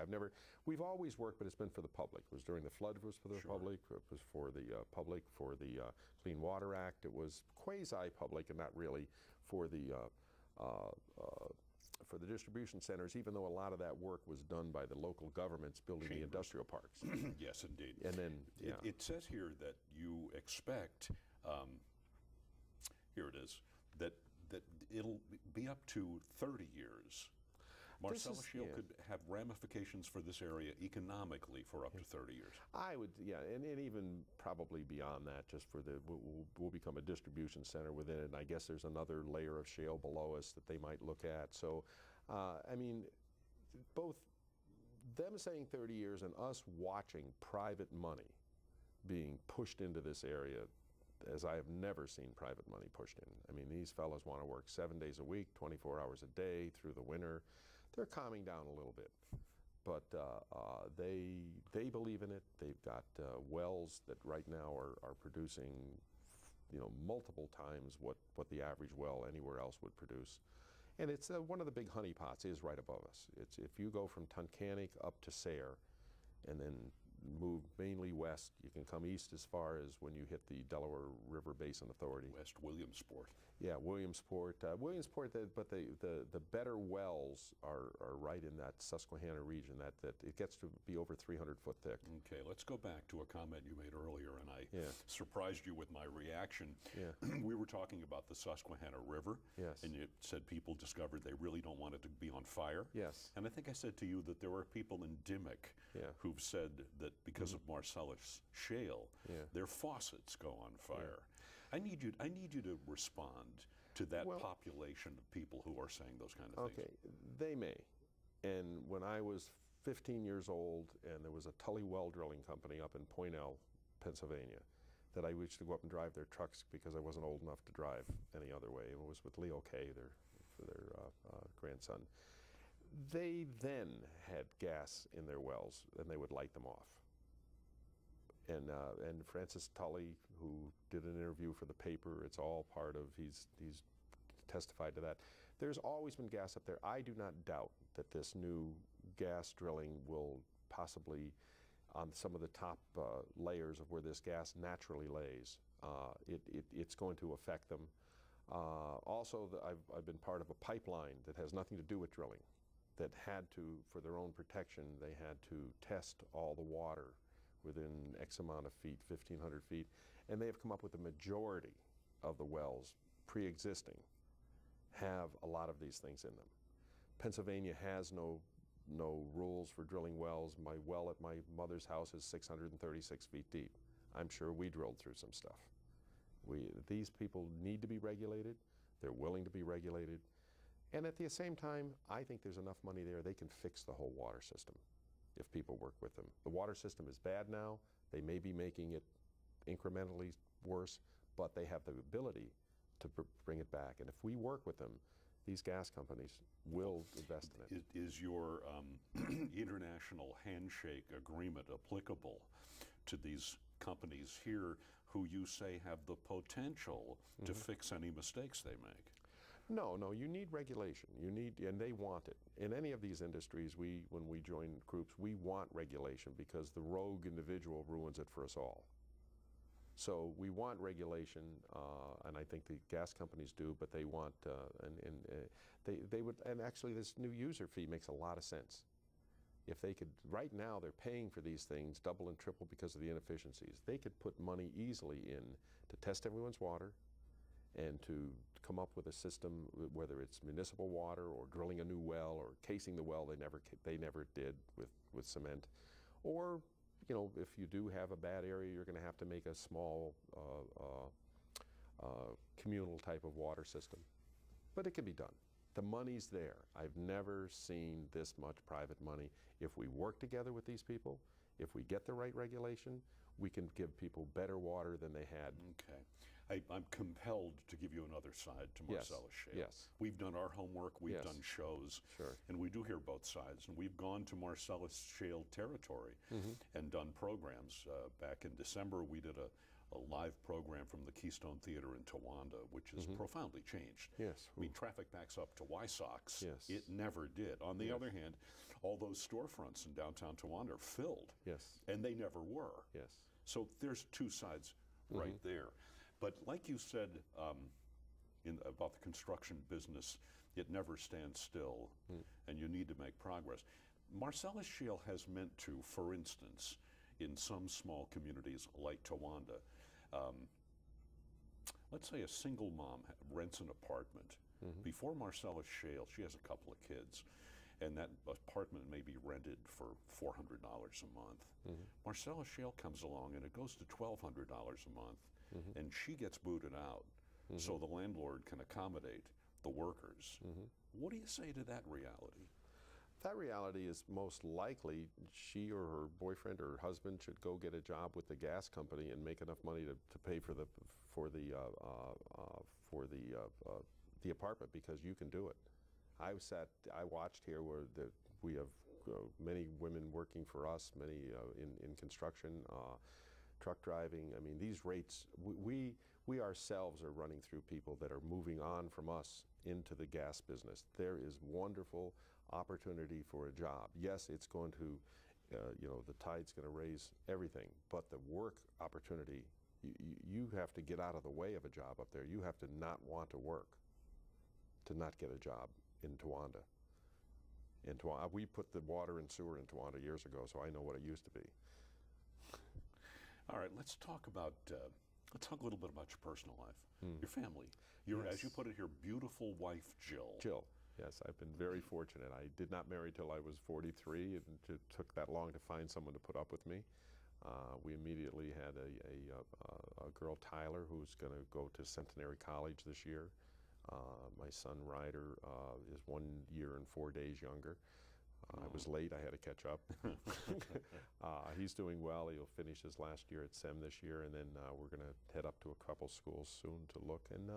We've always worked, but it's been for the public. It was during the flood, it was for the public. It was for the public for the Clean Water Act. It was quasi-public and not really for the distribution centers, even though a lot of that work was done by the local governments building the industrial parks. Yes, indeed. And then, it says here that you expect, here it is, that it'll be up to 30 years. Marcellus Shale could have ramifications for this area economically for up to 30 years. I would, and even probably beyond that, just for we'll become a distribution center within it, and I guess there's another layer of shale below us that they might look at. So, I mean, both them saying 30 years and us watching private money being pushed into this area as I have never seen private money pushed in. I mean, these fellows want to work 7 days a week, 24 hours a day through the winter. They're calming down a little bit, but they believe in it. They've got wells that right now are producing, multiple times what the average well anywhere else would produce. And it's one of the big honeypots is right above us. It's if you go from Tunkhannock up to Sayre, and then move mainly west. You can come east as far as when you hit the Delaware River Basin Authority. West Williamsport. Yeah, Williamsport. But the better wells are right in that Susquehanna region. That it gets to be over 300 foot thick. Okay, let's go back to a comment you made earlier, and I surprised you with my reaction. Yeah. We were talking about the Susquehanna River. Yes. And you said people discovered they really don't want it to be on fire. Yes. And I think I said to you that there are people in Dimmock who've said that because of Marcellus Shale, their faucets go on fire. I need you to respond to that population of people who are saying those kind of things. Okay, they may. And when I was 15 years old, and there was a Tully well drilling company up in Poynell, Pennsylvania, that I used to go up and drive their trucks because I wasn't old enough to drive any other way. It was with Leo Kay, their grandson. They then had gas in their wells, and they would light them off. And Francis Tully, who did an interview for the paper, it's all part of, he's testified to that. There's always been gas up there. I do not doubt that this new gas drilling will possibly, on some of the top layers of where this gas naturally lays, it's going to affect them. Also, I've been part of a pipeline that has nothing to do with drilling, that had to, for their own protection, they had to test all the water within X amount of feet, 1,500 feet, and they have come up with the majority of the wells pre-existing have a lot of these things in them. Pennsylvania has no rules for drilling wells. My well at my mother's house is 636 feet deep. I'm sure we drilled through some stuff. These people need to be regulated. They're willing to be regulated. And at the same time, I think there's enough money there they can fix the whole water system if people work with them. The water system is bad now. They may be making it incrementally worse, but they have the ability to bring it back. And if we work with them, these gas companies will invest in it. Is your international handshake agreement applicable to these companies here who you say have the potential to fix any mistakes they make? No, you need regulation. And they want it. In any of these industries, when we join groups, we want regulation because the rogue individual ruins it for us all. So we want regulation, and I think the gas companies do, but they want, they would, and actually this new user fee makes a lot of sense. If they could, right now they're paying for these things double and triple because of the inefficiencies. They could put money easily in to test everyone's water and to come up with a system, whether it's municipal water or drilling a new well or casing the well they never did with cement, or if you do have a bad area, you're going to have to make a small communal type of water system. But it can be done. The money's there. I've never seen this much private money. If we work together with these people, if we get the right regulation, we can give people better water than they had. Okay. I'm compelled to give you another side to Marcellus Shale. Yes. We've done our homework, we've done shows, and we do hear both sides. And we've gone to Marcellus Shale territory and done programs. Back in December, we did a live program from the Keystone Theater in Towanda, which has profoundly changed. Yes. I mean, traffic backs up to Wysox. Yes. It never did. On the other hand, all those storefronts in downtown Towanda are filled. Yes. And they never were. Yes. So there's two sides right there. But like you said about the construction business, it never stands still, and you need to make progress. Marcellus Shale has meant to, for instance, in some small communities like Towanda, let's say a single mom rents an apartment. Before Marcellus Shale, she has a couple of kids, and that apartment may be rented for $400 a month. Marcellus Shale comes along, and it goes to $1,200 a month. And she gets booted out, so the landlord can accommodate the workers. What do you say to that reality? That reality is most likely she or her boyfriend or her husband should go get a job with the gas company and make enough money to pay for the apartment, because you can do it. I watched here where we have many women working for us, many in construction. Truck driving. I mean, these rates, we ourselves are running through people that are moving on from us into the gas business. There is wonderful opportunity for a job. Yes, it's going to You know, the tide's going to raise everything, but the work opportunity, you have to get out of the way of a job up there. You have to not want to work to not get a job in Towanda. We put the water and sewer in Towanda years ago, so I know what it used to be. All right, let's talk a little bit about your personal life, your family. Your, Yes. as you put it, your beautiful wife, Jill. Jill, yes, I've been very fortunate. I did not marry till I was 43, and it took that long to find someone to put up with me. We immediately had a girl, Tyler, who's going to go to Centenary College this year. My son, Ryder, is 1 year and 4 days younger. I was late, I had to catch up. He's doing well. He'll finish his last year at SEM this year, and then we're going to head up to a couple schools soon to look. And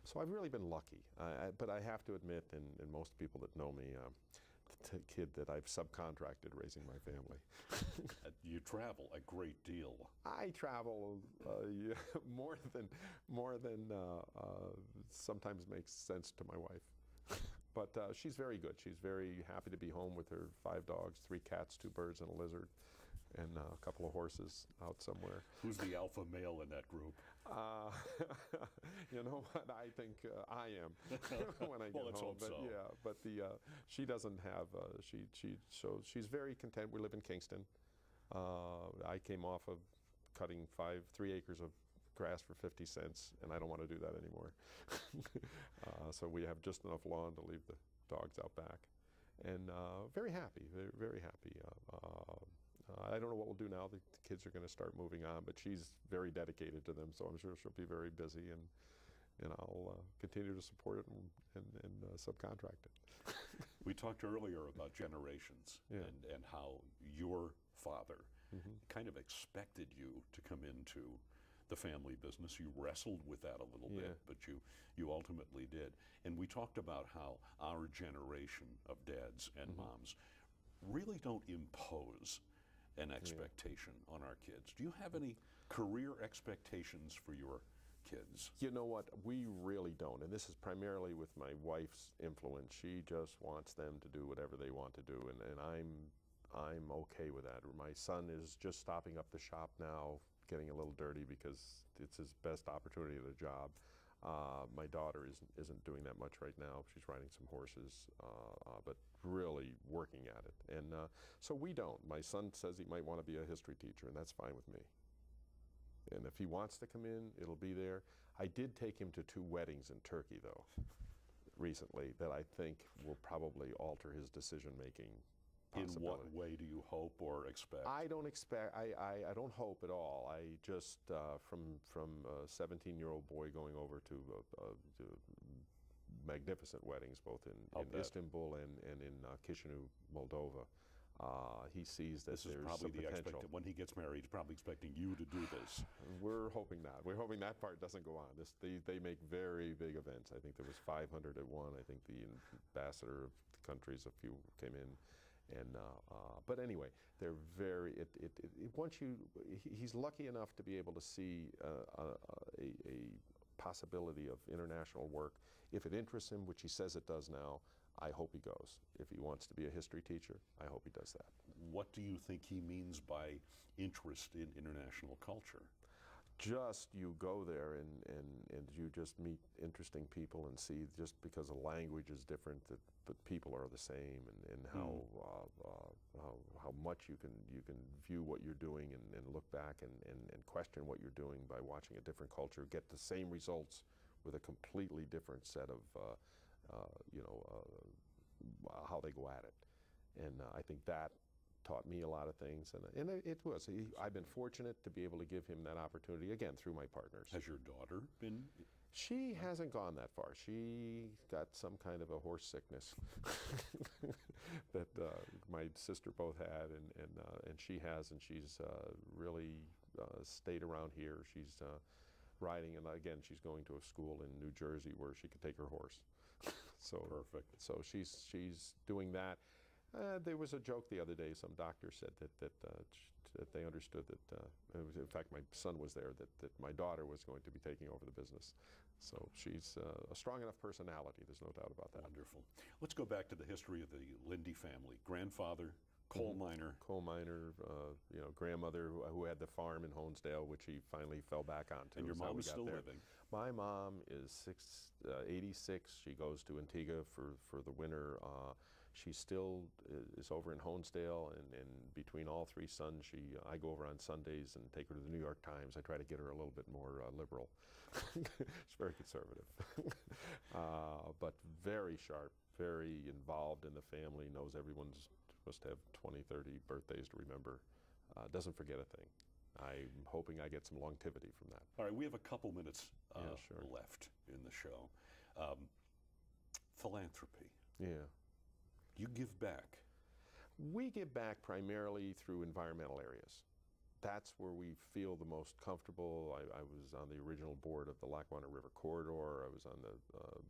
so I've really been lucky. But I have to admit, and most people that know me, the kid that I've subcontracted raising my family. You travel a great deal. I travel yeah, more than sometimes makes sense to my wife. But she's very good. She's very happy to be home with her 5 dogs, 3 cats, 2 birds, and a lizard, and a couple of horses out somewhere. Who's the alpha male in that group? You know what? I think I am when I get Well, let's home. hope But so. yeah, but she doesn't have so she's very content. We live in Kingston. I came off of cutting 3 acres of grass for 50 cents, and I don't want to do that anymore. So we have just enough lawn to leave the dogs out back, and very happy, very happy. I don't know what we'll do now. The kids are going to start moving on, but she's very dedicated to them, so I'm sure she'll be very busy, and I'll continue to support it and subcontract it. We talked earlier about generations, Yeah. and how your father kind of expected you to come into the family business. You wrestled with that a little bit, but you ultimately did. And we talked about how our generation of dads and moms really don't impose an expectation on our kids. Do you have any career expectations for your kids? You know what? We really don't. And this is primarily with my wife's influence. She just wants them to do whatever they want to do, and I'm okay with that. My son is just stopping up the shop now, getting a little dirty because it's his best opportunity at a job. My daughter isn't doing that much right now. She's riding some horses, but really working at it. And so we don't. My son says he might want to be a history teacher, and that's fine with me. And if he wants to come in, it'll be there. I did take him to 2 weddings in Turkey, though, recently, that I think will probably alter his decision-making possibility. In what way do you hope or expect? I don't expect, I don't hope at all. I just, from a 17-year-old boy going over to magnificent weddings, both in Istanbul and in Chisinau, Moldova, he sees that This is there's probably some the potential. when he gets married, he's probably expecting you to do this. We're hoping not. We're hoping that part doesn't go on. They make very big events. I think there was 500 at one. I think the ambassador of the countries, a few came in. And but anyway, they're very. He's lucky enough to be able to see a possibility of international work. If it interests him, which he says it does now, I hope he goes. If he wants to be a history teacher, I hope he does that. What do you think he means by interest in international culture? Just you go there and you just meet interesting people and see, just because the language is different, but people are the same, and how much you can view what you're doing and look back and question what you're doing by watching a different culture, get the same results with a completely different set of how they go at it. And I think that taught me a lot of things, and it was. I've been fortunate to be able to give him that opportunity, again, through my partners. Has your daughter been? She hasn't gone that far. She got some kind of a horse sickness that my sister both had, and she has, and she's really stayed around here. She's riding, and again, she's going to a school in New Jersey where she could take her horse. So perfect. So she's doing that. There was a joke the other day. Some doctor said that they understood that. In fact, my son was there. That my daughter was going to be taking over the business. So she's a strong enough personality. There's no doubt about that. Wonderful. Let's go back to the history of the Linde family. Grandfather, Coal miner. Coal miner, you know, grandmother who had the farm in Honesdale, which he finally fell back onto. And your mom is still living? My mom is 86. She goes to Antigua for the winter. She still is over in Honesdale, and between all three sons, I go over on Sundays and take her to the New York Times. I try to get her a little bit more liberal. She's very conservative, but very sharp, very involved in the family, knows everyone's supposed to have 20, 30 birthdays to remember. Doesn't forget a thing. I'm hoping I get some longevity from that. All right, we have a couple minutes Yeah, sure. left in the show. Philanthropy. Yeah. You give back. We give back primarily through environmental areas. That's where we feel the most comfortable. I was on the original board of the Lackawanna River Corridor. I was on the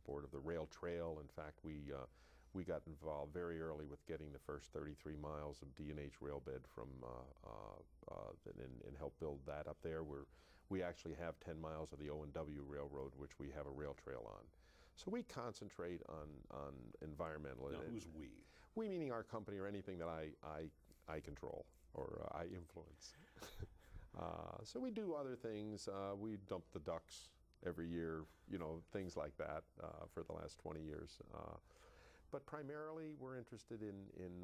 board of the rail trail. In fact, we got involved very early with getting the first 33 miles of D&H rail bed from and helped build that up there. We actually have 10 miles of the O&W Railroad, which we have a rail trail on. So we concentrate on environmental. Now, who's we? We meaning our company or anything that I control or I influence. So we do other things. We dump the ducks every year, you know, things like that for the last 20 years. But primarily we're interested in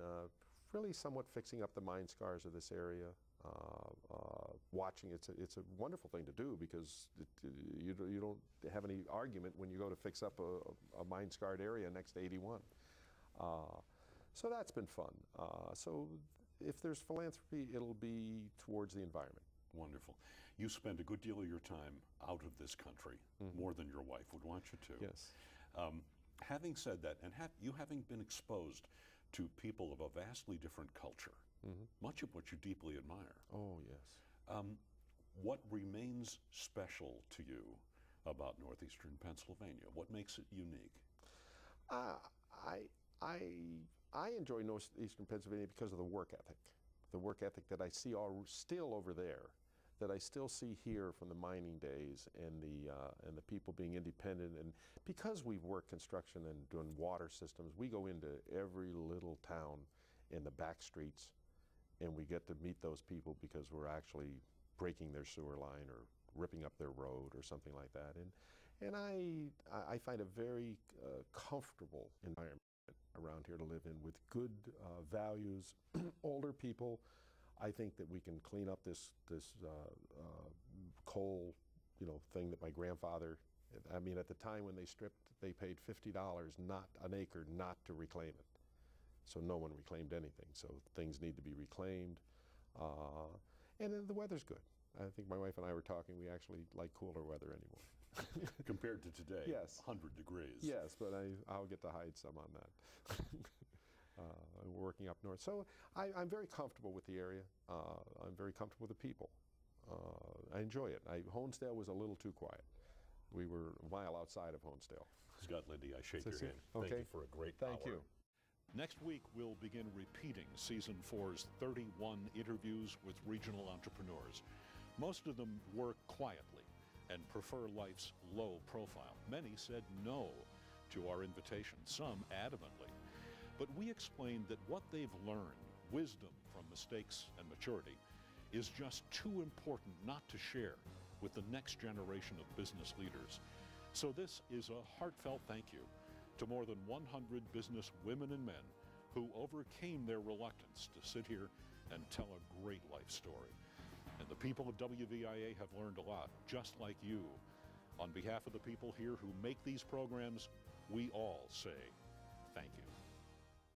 really somewhat fixing up the mine scars of this area. Watching, it's a wonderful thing to do because you don't have any argument when you go to fix up a mine-scarred area next to 81. So that's been fun. So if there's philanthropy, it'll be towards the environment. Wonderful. You spend a good deal of your time out of this country, more than your wife would want you to. Yes. Having said that, and you having been exposed to people of a vastly different culture, much of what you deeply admire. Oh, yes. What remains special to you about northeastern Pennsylvania? What makes it unique? I enjoy northeastern Pennsylvania because of the work ethic. The work ethic that I see still over there, that I still see here from the mining days, and the people being independent. And because we've worked construction and doing water systems, we go into every little town in the back streets, and we get to meet those people because we're actually breaking their sewer line or ripping up their road or something like that. And I find a very comfortable environment around here to live in with good values, older people. I think that we can clean up this coal, you know, thing that my grandfather, I mean, at the time when they stripped, they paid $50 not an acre not to reclaim it. So no one reclaimed anything. So things need to be reclaimed. And then the weather's good. I think my wife and I were talking, we actually like cooler weather anymore. Compared to today, yes. 100 degrees. Yes, but I'll get to hide some on that. We're working up north. So I'm very comfortable with the area. I'm very comfortable with the people. I enjoy it. Honesdale was a little too quiet. We were a mile outside of Honesdale. Scott Linde, I shake your hand. Okay. Thank you for a great hour. Thank you. Next week, we'll begin repeating Season 4's 31 interviews with regional entrepreneurs. Most of them work quietly and prefer life's low profile. Many said no to our invitation, some adamantly. But we explained that what they've learned, wisdom from mistakes and maturity, is just too important not to share with the next generation of business leaders. So this is a heartfelt thank you to more than 100 business women and men who overcame their reluctance to sit here and tell a great life story. And the people of WVIA have learned a lot, just like you. On behalf of the people here who make these programs, we all say thank you.